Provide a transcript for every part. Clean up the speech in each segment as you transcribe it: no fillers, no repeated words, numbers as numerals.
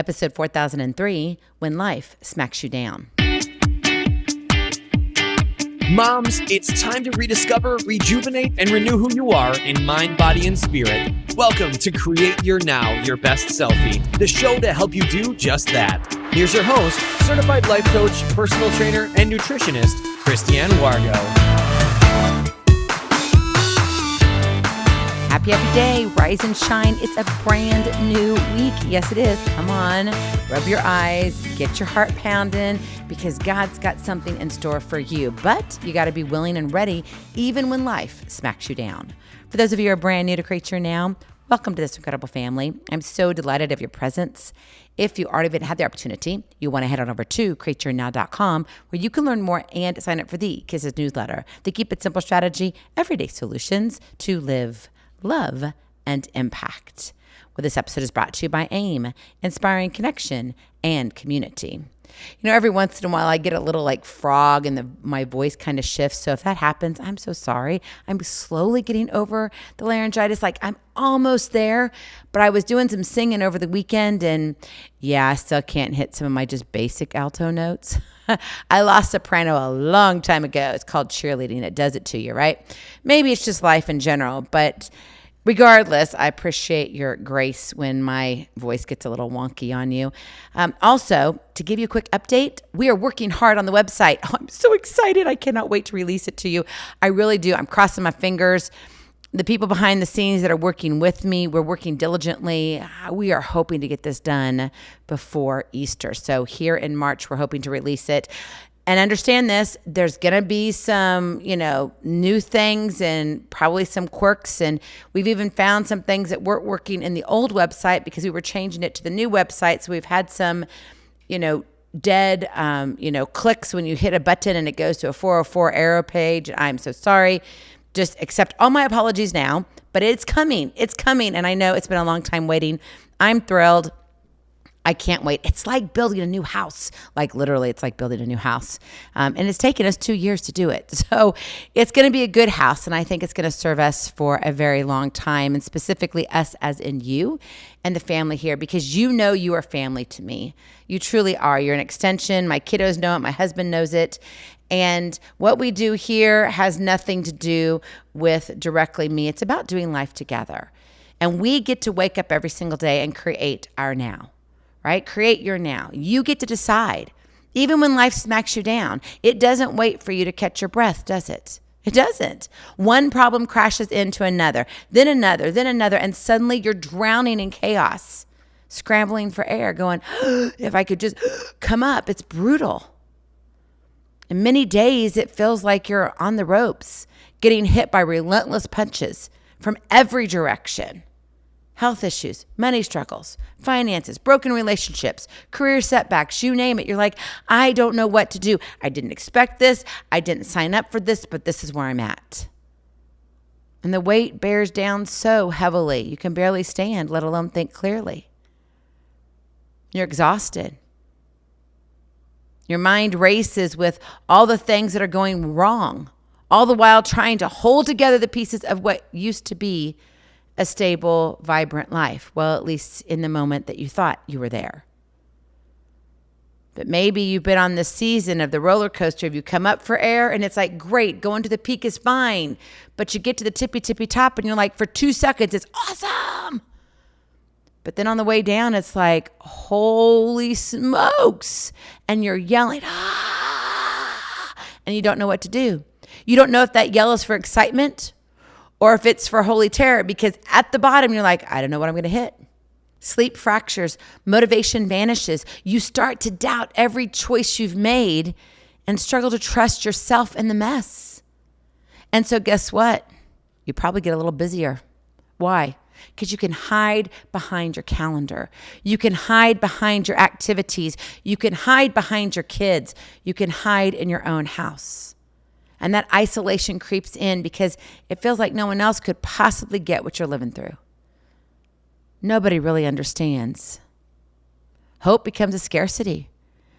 episode 4003, When Life Smacks You Down. Moms, it's time to rediscover, rejuvenate, and renew who you are in mind, body, and spirit. Welcome to Create Your Now, Your Best Selfie, the show to help you do just that. Here's your host, certified life coach, personal trainer, and nutritionist, Christiane Wargo. Happy day, rise and shine. It's a brand new week. Yes, it is. Come on, rub your eyes, get your heart pounding, because God's got something in store for you. But you got to be willing and ready, even when life smacks you down. For those of you who are brand new to Create Your Now, welcome to this incredible family. I'm so delighted of your presence. If you already had the opportunity, you want to head on over to createyournow.com, where you can learn more and sign up for the Kisses newsletter, the Keep It Simple strategy, everyday solutions to live, love, and impact. Well, this episode is brought to you by AIM, Inspiring Connection and Community. You know, every once in a while I get a little like frog and my voice kind of shifts. So if that happens, I'm so sorry. I'm slowly getting over the laryngitis. Like I'm almost there, but I was doing some singing over the weekend and yeah, I still can't hit some of my just basic alto notes. I lost soprano a long time ago. It's called cheerleading. It does it to you, right? Maybe it's just life in general, but regardless, I appreciate your grace when my voice gets a little wonky on you. Also, to give you a quick update, we are working hard on the website. Oh, I'm so excited. I cannot wait to release it to you. I really do. I'm crossing my fingers. The people behind the scenes that are working with me, we're working diligently. We are hoping to get this done before Easter. So here in March, we're hoping to release it. And understand this, there's going to be some, new things and probably some quirks. And we've even found some things that weren't working in the old website because we were changing it to the new website. So we've had some, dead, clicks when you hit a button and it goes to a 404 error page. I'm so sorry. Just accept all my apologies now, but it's coming. It's coming. And I know it's been a long time waiting. I'm thrilled. I can't wait. It's like building a new house. Like literally, it's like building a new house. And it's taken us 2 years to do it. So it's going to be a good house. And I think it's going to serve us for a very long time. And specifically us as in you and the family here. Because you are family to me. You truly are. You're an extension. My kiddos know it. My husband knows it. And what we do here has nothing to do with directly me. It's about doing life together. And we get to wake up every single day and create our now. Right? Create your now. You get to decide. Even when life smacks you down, it doesn't wait for you to catch your breath, does it? It doesn't. One problem crashes into another, then another, then another, and suddenly you're drowning in chaos, scrambling for air, going, if I could just come up. It's brutal. And many days it feels like you're on the ropes, getting hit by relentless punches from every direction. Health issues, money struggles, finances, broken relationships, career setbacks, you name it. You're like, I don't know what to do. I didn't expect this. I didn't sign up for this, but this is where I'm at. And the weight bears down so heavily, you can barely stand, let alone think clearly. You're exhausted. Your mind races with all the things that are going wrong, all the while trying to hold together the pieces of what used to be a stable, vibrant life. Well, at least in the moment that you thought you were there. But maybe you've been on this season of the roller coaster. If you come up for air and it's like, great, going to the peak is fine. But you get to the tippy top and you're like, for 2 seconds, it's awesome. But then on the way down, it's like, holy smokes. And you're yelling, ah, and you don't know what to do. You don't know if that yell is for excitement or if it's for holy terror, because at the bottom, you're like, I don't know what I'm going to hit. Sleep fractures, motivation vanishes. You start to doubt every choice you've made and struggle to trust yourself in the mess. And so guess what? You probably get a little busier. Why? Because you can hide behind your calendar. You can hide behind your activities. You can hide behind your kids. You can hide in your own house. And that isolation creeps in because it feels like no one else could possibly get what you're living through. Nobody really understands. Hope becomes a scarcity.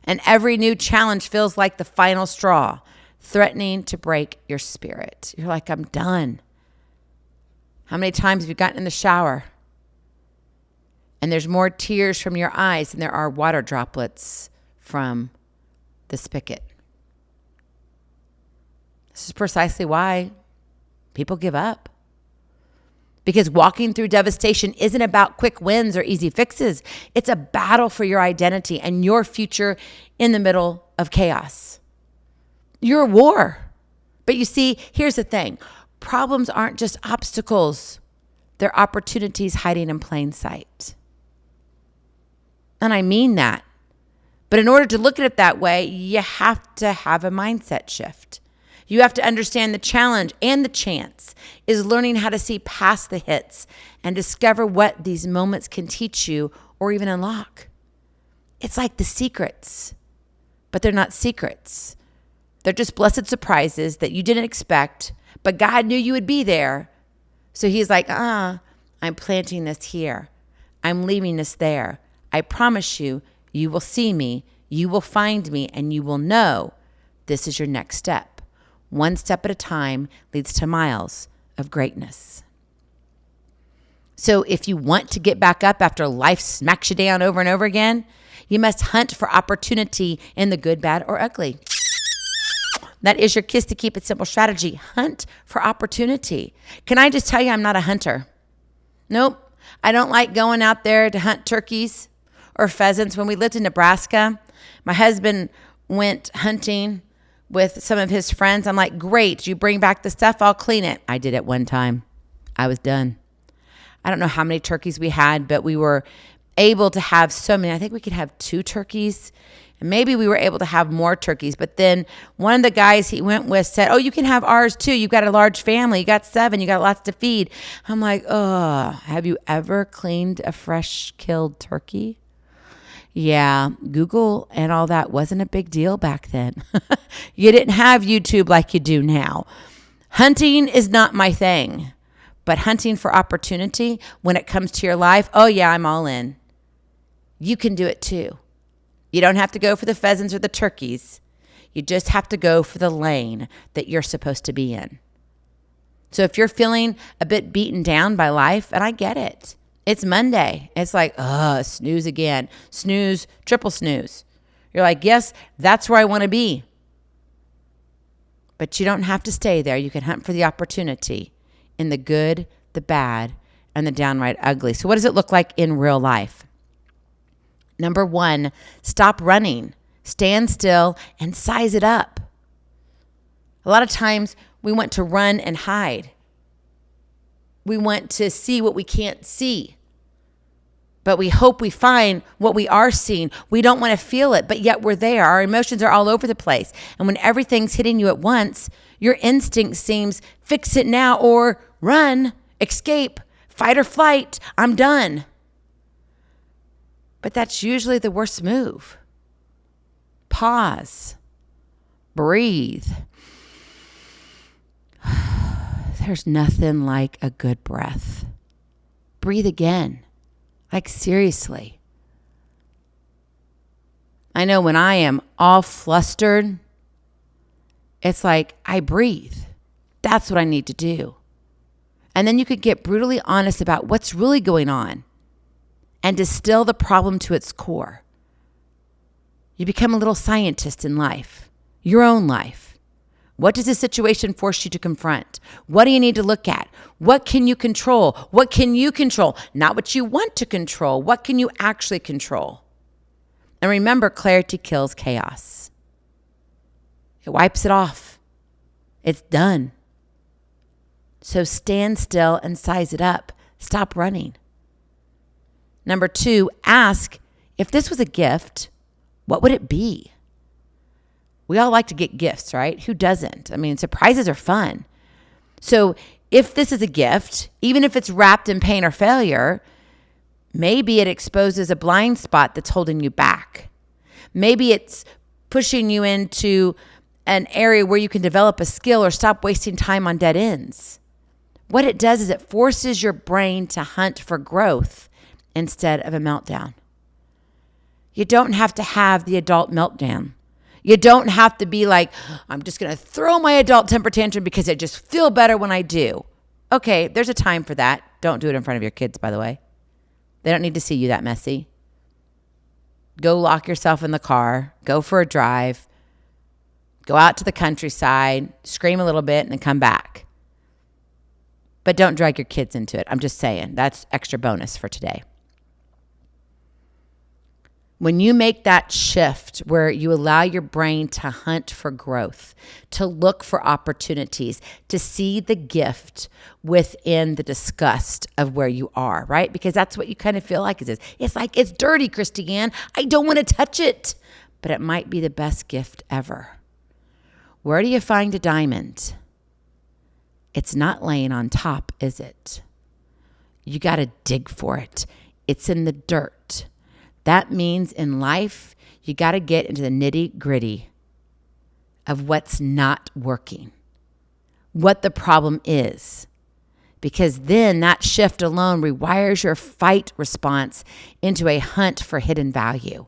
And every new challenge feels like the final straw, threatening to break your spirit. You're like, I'm done. How many times have you gotten in the shower And there's more tears from your eyes than there are water droplets from the spigot. This is precisely why people give up. Because walking through devastation isn't about quick wins or easy fixes. It's a battle for your identity and your future in the middle of chaos. You're at war. But you see, here's the thing. Problems aren't just obstacles. They're opportunities hiding in plain sight. And I mean that. But in order to look at it that way, you have to have a mindset shift. You have to understand the challenge and the chance is learning how to see past the hits and discover what these moments can teach you or even unlock. It's like the secrets, but they're not secrets. They're just blessed surprises that you didn't expect, but God knew you would be there. So he's like, I'm planting this here. I'm leaving this there. I promise you, you will see me, you will find me, and you will know this is your next step. One step at a time leads to miles of greatness. So if you want to get back up after life smacks you down over and over again, you must hunt for opportunity in the good, bad, or ugly. That is your Kiss to Keep It Simple strategy. Hunt for opportunity. Can I just tell you, I'm not a hunter. Nope. I don't like going out there to hunt turkeys or pheasants. When we lived in Nebraska, my husband went hunting with some of his friends. I'm like, great, you bring back the stuff, I'll clean it. I did it one time. I was done. I don't know how many turkeys we had, but we were able to have so many. I think we could have 2 turkeys, and maybe we were able to have more turkeys. But then one of the guys he went with said, you can have ours too. You've got a large family. You got 7. You got lots to feed. I'm like, have you ever cleaned a fresh killed turkey? Yeah, Google and all that wasn't a big deal back then. You didn't have YouTube like you do now. Hunting is not my thing, but hunting for opportunity when it comes to your life, I'm all in. You can do it too. You don't have to go for the pheasants or the turkeys. You just have to go for the lane that you're supposed to be in. So if you're feeling a bit beaten down by life, and I get it, it's Monday. It's like, snooze again. Snooze, triple snooze. You're like, yes, that's where I want to be. But you don't have to stay there. You can hunt for the opportunity in the good, the bad, and the downright ugly. So what does it look like in real life? Number 1, stop running. Stand still and size it up. A lot of times we want to run and hide. We want to see what we can't see. But we hope we find what we are seeing. We don't want to feel it, but yet we're there. Our emotions are all over the place. And when everything's hitting you at once, your instinct seems fix it now or run, escape, fight or flight. I'm done. But that's usually the worst move. Pause. Breathe. There's nothing like a good breath. Breathe again. Like seriously. I know when I am all flustered, it's like I breathe. That's what I need to do. And then you could get brutally honest about what's really going on and distill the problem to its core. You become a little scientist in life, your own life. What does the situation force you to confront? What do you need to look at? What can you control? What can you control? Not what you want to control. What can you actually control? And remember, clarity kills chaos. It wipes it off. It's done. So stand still and size it up. Stop running. Number 2, ask, if this was a gift, what would it be? We all like to get gifts, right? Who doesn't? I mean, surprises are fun. So if this is a gift, even if it's wrapped in pain or failure, maybe it exposes a blind spot that's holding you back. Maybe it's pushing you into an area where you can develop a skill or stop wasting time on dead ends. What it does is it forces your brain to hunt for growth instead of a meltdown. You don't have to have the adult meltdown. You don't have to be like, I'm just going to throw my adult temper tantrum because I just feel better when I do. Okay, there's a time for that. Don't do it in front of your kids, by the way. They don't need to see you that messy. Go lock yourself in the car. Go for a drive. Go out to the countryside. Scream a little bit and then come back. But don't drag your kids into it. I'm just saying. That's extra bonus for today. When you make that shift where you allow your brain to hunt for growth, to look for opportunities, to see the gift within the disgust of where you are, right? Because that's what you kind of feel like it is. It's like, it's dirty, Christiane. I don't want to touch it. But it might be the best gift ever. Where do you find a diamond? It's not laying on top, is it? You got to dig for it. It's in the dirt. That means in life, you got to get into the nitty-gritty of what's not working, what the problem is, because then that shift alone rewires your fight response into a hunt for hidden value.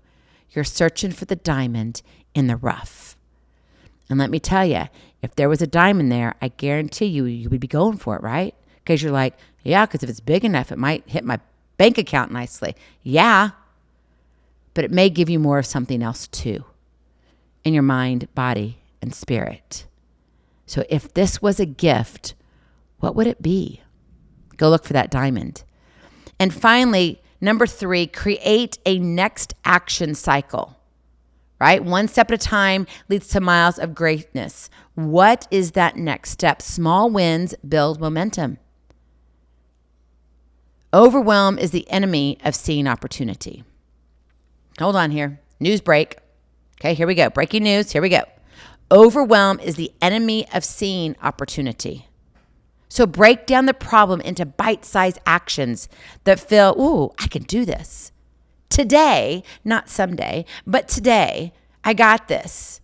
You're searching for the diamond in the rough. And let me tell you, if there was a diamond there, I guarantee you would be going for it, right? Because you're like, yeah, because if it's big enough, it might hit my bank account nicely. Yeah. But it may give you more of something else too in your mind, body, and spirit. So if this was a gift, what would it be? Go look for that diamond. And finally, number 3, create a next action cycle, right? One step at a time leads to miles of greatness. What is that next step? Small wins build momentum. Overwhelm is the enemy of seeing opportunity. Hold on here. News break. Okay, here we go. Breaking news. Here we go. Overwhelm is the enemy of seeing opportunity. So break down the problem into bite-sized actions that feel, ooh, I can do this. Today, not someday, but today, I got this.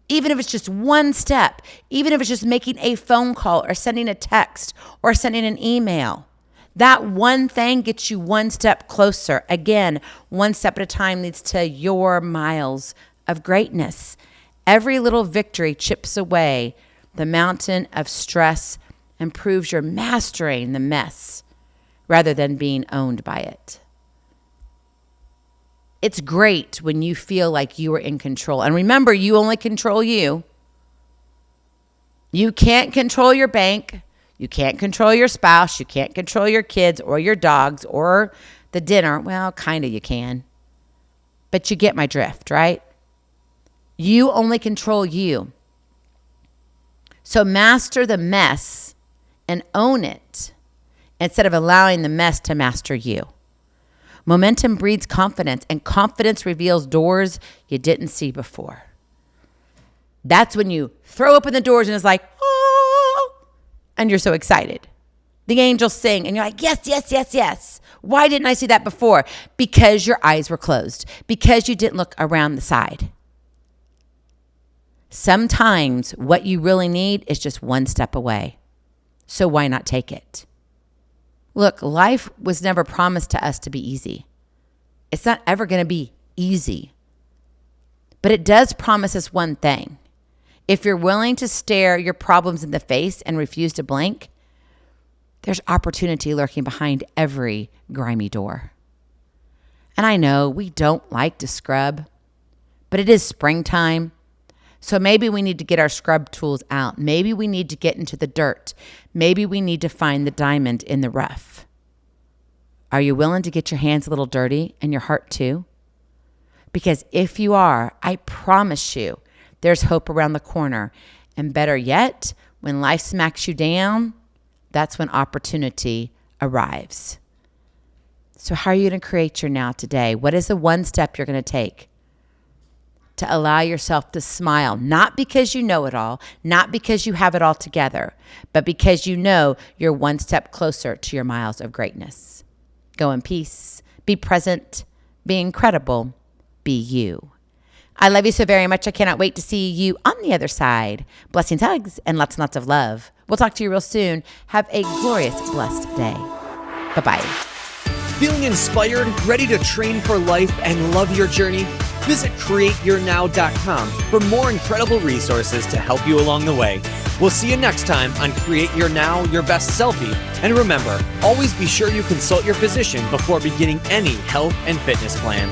Even if it's just one step, even if it's just making a phone call or sending a text or sending an email. That one thing gets you one step closer. Again, one step at a time leads to your miles of greatness. Every little victory chips away the mountain of stress and proves you're mastering the mess rather than being owned by it. It's great when you feel like you are in control. And remember, you only control you. You can't control your bank. You can't control your spouse. You can't control your kids or your dogs or the dinner. Well, kind of you can. But you get my drift, right? You only control you. So master the mess and own it instead of allowing the mess to master you. Momentum breeds confidence, and confidence reveals doors you didn't see before. That's when you throw open the doors and it's like, oh, and you're so excited. The angels sing and you're like, yes, yes, yes, yes. Why didn't I see that before? Because your eyes were closed, because you didn't look around the side. Sometimes what you really need is just one step away. So why not take it? Look, life was never promised to us to be easy. It's not ever going to be easy. But it does promise us one thing. If you're willing to stare your problems in the face and refuse to blink, there's opportunity lurking behind every grimy door. And I know we don't like to scrub, but it is springtime. So maybe we need to get our scrub tools out. Maybe we need to get into the dirt. Maybe we need to find the diamond in the rough. Are you willing to get your hands a little dirty and your heart too? Because if you are, I promise you, there's hope around the corner. And better yet, when life smacks you down, that's when opportunity arrives. So how are you going to create your now today? What is the one step you're going to take to allow yourself to smile? Not because you know it all, not because you have it all together, but because you know you're one step closer to your miles of greatness. Go in peace, be present, be incredible, be you. I love you so very much. I cannot wait to see you on the other side. Blessings, hugs, and lots and lots of love. We'll talk to you real soon. Have a glorious, blessed day. Bye-bye. Feeling inspired, ready to train for life and love your journey? Visit createyournow.com for more incredible resources to help you along the way. We'll see you next time on Create Your Now, Your Best Selfie. And remember, always be sure you consult your physician before beginning any health and fitness plan.